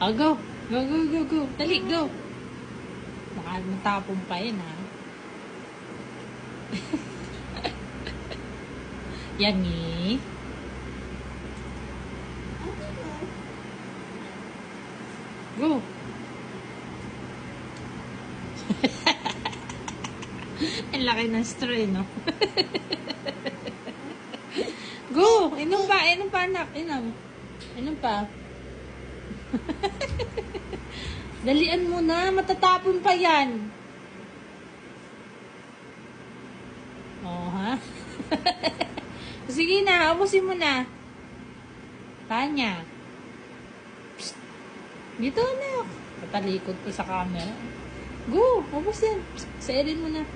Oh, go. Go, go, go, go. Dali, go. Baka matapong pa yun, ha? Yummy. Go. Ang laki ng straw, no? Go! Inom pa, anak. Inom pa. Dalian mo na, matatapon pa yan. Oh, ha? Sige na, ubusin mo na. Tanya. Psst. Dito na. Patalikod ko sa camera. Go, ubusin. Sairin mo na.